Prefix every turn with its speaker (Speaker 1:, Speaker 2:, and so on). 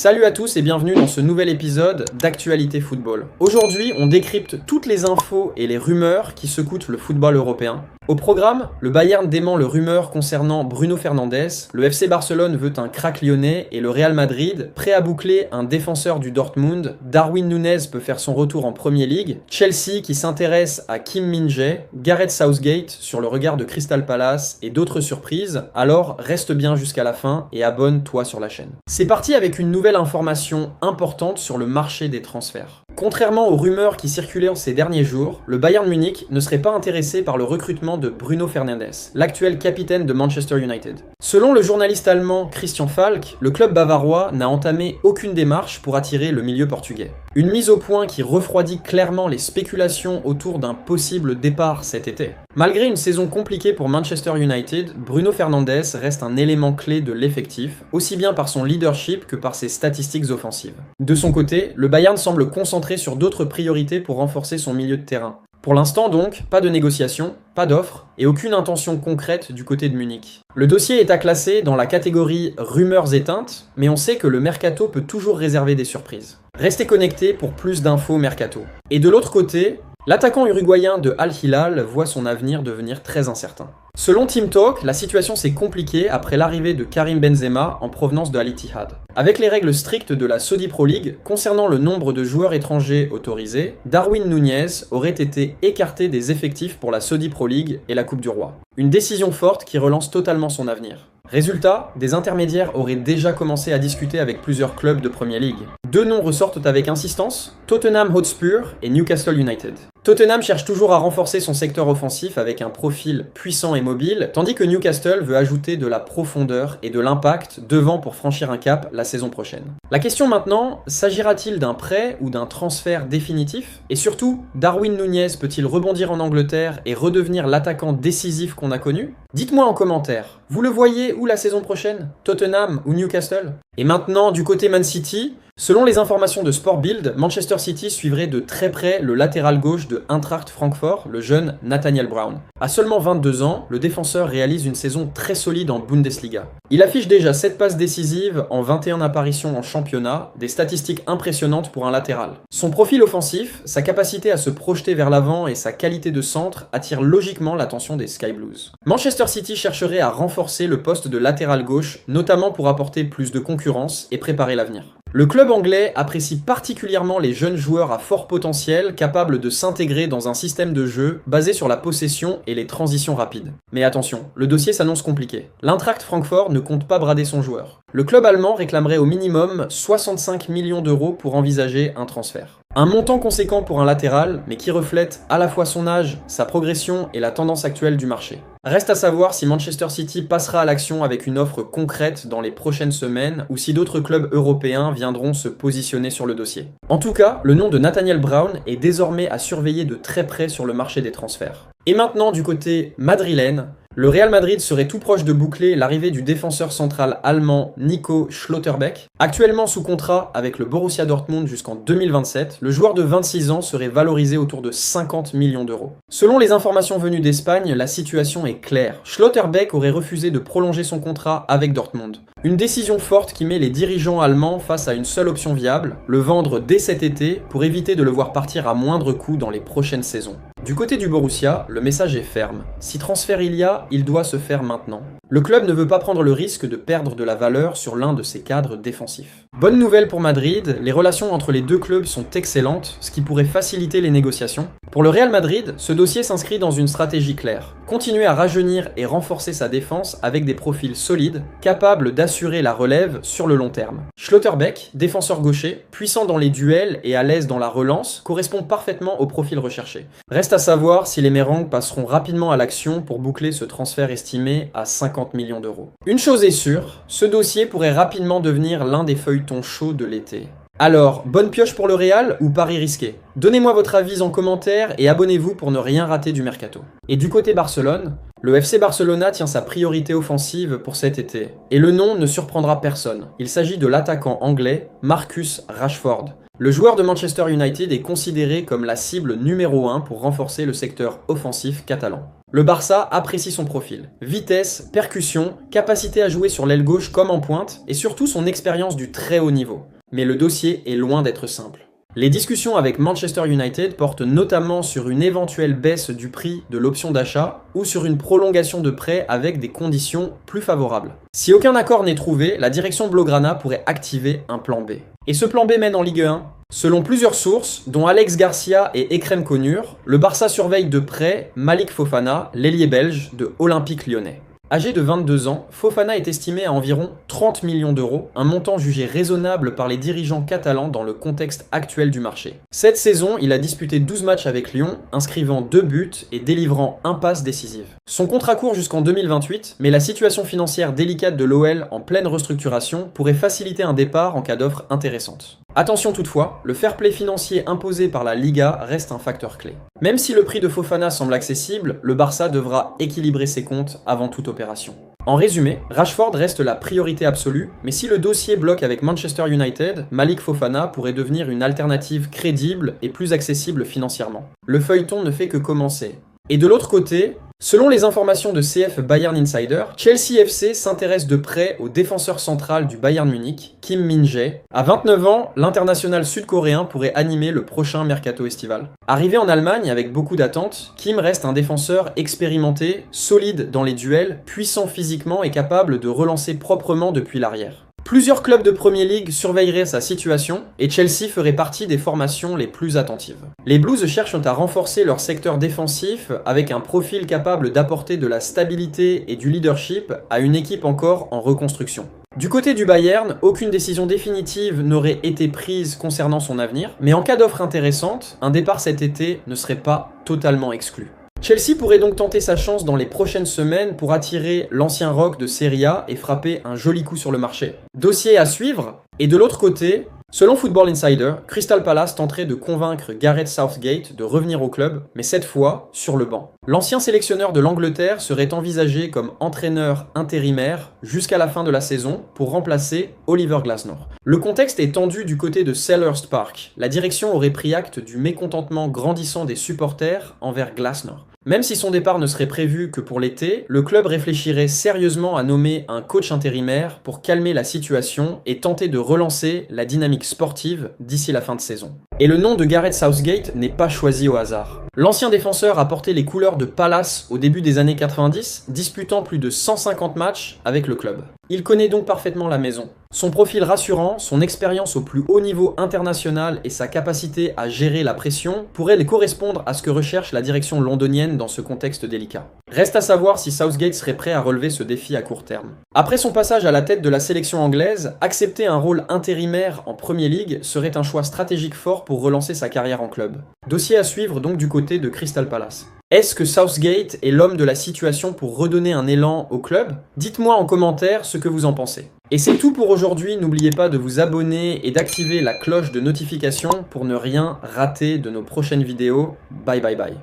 Speaker 1: Salut à tous et bienvenue dans ce nouvel épisode d'Actualité Football. Aujourd'hui, on décrypte toutes les infos et les rumeurs qui secouent le football européen. Au programme, le Bayern dément le rumeur concernant Bruno Fernandes, le FC Barcelone veut un crack lyonnais et le Real Madrid, prêt à boucler un défenseur du Dortmund, Darwin Núñez peut faire son retour en Premier League, Chelsea qui s'intéresse à Kim Min-jae, Gareth Southgate sur le regard de Crystal Palace et d'autres surprises, alors reste bien jusqu'à la fin et abonne-toi sur la chaîne. C'est parti avec une nouvelle information importante sur le marché des transferts. Contrairement aux rumeurs qui circulaient ces derniers jours, le Bayern Munich ne serait pas intéressé par le recrutement de Bruno Fernandes, l'actuel capitaine de Manchester United. Selon le journaliste allemand Christian Falk, le club bavarois n'a entamé aucune démarche pour attirer le milieu portugais. Une mise au point qui refroidit clairement les spéculations autour d'un possible départ cet été. Malgré une saison compliquée pour Manchester United, Bruno Fernandes reste un élément clé de l'effectif, aussi bien par son leadership que par ses statistiques offensives. De son côté, le Bayern semble concentré sur d'autres priorités pour renforcer son milieu de terrain. Pour l'instant donc, pas de négociation, pas d'offre et aucune intention concrète du côté de Munich. Le dossier est à classer dans la catégorie rumeurs éteintes, mais on sait que le mercato peut toujours réserver des surprises. Restez connectés pour plus d'infos mercato. Et de l'autre côté, l'attaquant uruguayen de Al Hilal voit son avenir devenir très incertain. Selon Team Talk, la situation s'est compliquée après l'arrivée de Karim Benzema en provenance de Al Ittihad. Avec les règles strictes de la Saudi Pro League concernant le nombre de joueurs étrangers autorisés, Darwin Núñez aurait été écarté des effectifs pour la Saudi Pro League et la Coupe du Roi. Une décision forte qui relance totalement son avenir. Résultat, des intermédiaires auraient déjà commencé à discuter avec plusieurs clubs de Premier League. Deux noms ressortent avec insistance, Tottenham Hotspur et Newcastle United. Tottenham cherche toujours à renforcer son secteur offensif avec un profil puissant et mobile, tandis que Newcastle veut ajouter de la profondeur et de l'impact devant pour franchir un cap la saison prochaine. La question maintenant, s'agira-t-il d'un prêt ou d'un transfert définitif? Et surtout, Darwin Núñez peut-il rebondir en Angleterre et redevenir l'attaquant décisif qu'on a connu? Dites-moi en commentaire, vous le voyez où la saison prochaine? Tottenham ou Newcastle? Et maintenant, du côté Man City, selon les informations de Sport Bild, Manchester City suivrait de très près le latéral gauche de Eintracht Francfort, le jeune Nathaniel Brown. À seulement 22 ans, le défenseur réalise une saison très solide en Bundesliga. Il affiche déjà 7 passes décisives en 21 apparitions en championnat, des statistiques impressionnantes pour un latéral. Son profil offensif, sa capacité à se projeter vers l'avant et sa qualité de centre attirent logiquement l'attention des Sky Blues. Manchester City chercherait à renforcer le poste de latéral gauche, notamment pour apporter plus de concurrence et préparer l'avenir. Le club anglais apprécie particulièrement les jeunes joueurs à fort potentiel capables de s'intégrer dans un système de jeu basé sur la possession et les transitions rapides. Mais attention, le dossier s'annonce compliqué. L'Eintracht Francfort ne compte pas brader son joueur. Le club allemand réclamerait au minimum 65 millions d'euros pour envisager un transfert. Un montant conséquent pour un latéral, mais qui reflète à la fois son âge, sa progression et la tendance actuelle du marché. Reste à savoir si Manchester City passera à l'action avec une offre concrète dans les prochaines semaines ou si d'autres clubs européens viendront se positionner sur le dossier. En tout cas, le nom de Nathaniel Brown est désormais à surveiller de très près sur le marché des transferts. Et maintenant du côté madrilène, le Real Madrid serait tout proche de boucler l'arrivée du défenseur central allemand Nico Schlotterbeck. Actuellement sous contrat avec le Borussia Dortmund jusqu'en 2027, le joueur de 26 ans serait valorisé autour de 50 millions d'euros. Selon les informations venues d'Espagne, la situation est claire. Schlotterbeck aurait refusé de prolonger son contrat avec Dortmund. Une décision forte qui met les dirigeants allemands face à une seule option viable, le vendre dès cet été pour éviter de le voir partir à moindre coût dans les prochaines saisons. Du côté du Borussia, le message est ferme. Si transfert il y a, il doit se faire maintenant. Le club ne veut pas prendre le risque de perdre de la valeur sur l'un de ses cadres défensifs. Bonne nouvelle pour Madrid, les relations entre les deux clubs sont excellentes, ce qui pourrait faciliter les négociations. Pour le Real Madrid, ce dossier s'inscrit dans une stratégie claire. Continuer à rajeunir et renforcer sa défense avec des profils solides, capables d'assurer la relève sur le long terme. Schlotterbeck, défenseur gaucher, puissant dans les duels et à l'aise dans la relance, correspond parfaitement au profil recherché. Reste à savoir si les Merengues passeront rapidement à l'action pour boucler ce transfert estimé à 50 millions d'euros. Une chose est sûre, ce dossier pourrait rapidement devenir l'un des feuilletons chauds de l'été. Alors, bonne pioche pour le Real ou pari risqué? Donnez-moi votre avis en commentaire et abonnez-vous pour ne rien rater du mercato. Et du côté Barcelone, le FC Barcelona tient sa priorité offensive pour cet été. Et le nom ne surprendra personne. Il s'agit de l'attaquant anglais Marcus Rashford. Le joueur de Manchester United est considéré comme la cible numéro 1 pour renforcer le secteur offensif catalan. Le Barça apprécie son profil. Vitesse, percussion, capacité à jouer sur l'aile gauche comme en pointe, et surtout son expérience du très haut niveau. Mais le dossier est loin d'être simple. Les discussions avec Manchester United portent notamment sur une éventuelle baisse du prix de l'option d'achat ou sur une prolongation de prêt avec des conditions plus favorables. Si aucun accord n'est trouvé, la direction Blaugrana pourrait activer un plan B. Et ce plan B mène en Ligue 1. Selon plusieurs sources, dont Alex Garcia et Ekrem Konur, le Barça surveille de près Malik Fofana, l'ailier belge de Olympique Lyonnais. Âgé de 22 ans, Fofana est estimé à environ 30 millions d'euros, un montant jugé raisonnable par les dirigeants catalans dans le contexte actuel du marché. Cette saison, il a disputé 12 matchs avec Lyon, inscrivant 2 buts et délivrant un passe décisive. Son contrat court jusqu'en 2028, mais la situation financière délicate de l'OL en pleine restructuration pourrait faciliter un départ en cas d'offre intéressante. Attention toutefois, le fair play financier imposé par la Liga reste un facteur clé. Même si le prix de Fofana semble accessible, le Barça devra équilibrer ses comptes avant toute opération. En résumé, Rashford reste la priorité absolue, mais si le dossier bloque avec Manchester United, Malik Fofana pourrait devenir une alternative crédible et plus accessible financièrement. Le feuilleton ne fait que commencer. Et de l'autre côté, selon les informations de CF Bayern Insider, Chelsea FC s'intéresse de près au défenseur central du Bayern Munich, Kim Min-jae. À 29 ans, l'international sud-coréen pourrait animer le prochain mercato estival. Arrivé en Allemagne avec beaucoup d'attentes, Kim reste un défenseur expérimenté, solide dans les duels, puissant physiquement et capable de relancer proprement depuis l'arrière. Plusieurs clubs de Premier League surveilleraient sa situation et Chelsea ferait partie des formations les plus attentives. Les Blues cherchent à renforcer leur secteur défensif avec un profil capable d'apporter de la stabilité et du leadership à une équipe encore en reconstruction. Du côté du Bayern, aucune décision définitive n'aurait été prise concernant son avenir, mais en cas d'offre intéressante, un départ cet été ne serait pas totalement exclu. Chelsea pourrait donc tenter sa chance dans les prochaines semaines pour attirer l'ancien rock de Serie A et frapper un joli coup sur le marché. Dossier à suivre. Et de l'autre côté, selon Football Insider, Crystal Palace tenterait de convaincre Gareth Southgate de revenir au club, mais cette fois sur le banc. L'ancien sélectionneur de l'Angleterre serait envisagé comme entraîneur intérimaire jusqu'à la fin de la saison pour remplacer Oliver Glasner. Le contexte est tendu du côté de Selhurst Park. La direction aurait pris acte du mécontentement grandissant des supporters envers Glasner. Même si son départ ne serait prévu que pour l'été, le club réfléchirait sérieusement à nommer un coach intérimaire pour calmer la situation et tenter de relancer la dynamique sportive d'ici la fin de saison. Et le nom de Gareth Southgate n'est pas choisi au hasard. L'ancien défenseur a porté les couleurs de Palace au début des années 90, disputant plus de 150 matchs avec le club. Il connaît donc parfaitement la maison. Son profil rassurant, son expérience au plus haut niveau international et sa capacité à gérer la pression pourraient les correspondre à ce que recherche la direction londonienne dans ce contexte délicat. Reste à savoir si Southgate serait prêt à relever ce défi à court terme. Après son passage à la tête de la sélection anglaise, accepter un rôle intérimaire en Premier League serait un choix stratégique fort pour relancer sa carrière en club. Dossier à suivre donc du côté de Crystal Palace. Est-ce que Southgate est l'homme de la situation pour redonner un élan au club? Dites-moi en commentaire ce que vous en pensez. Et c'est tout pour aujourd'hui, n'oubliez pas de vous abonner et d'activer la cloche de notification pour ne rien rater de nos prochaines vidéos. Bye bye bye.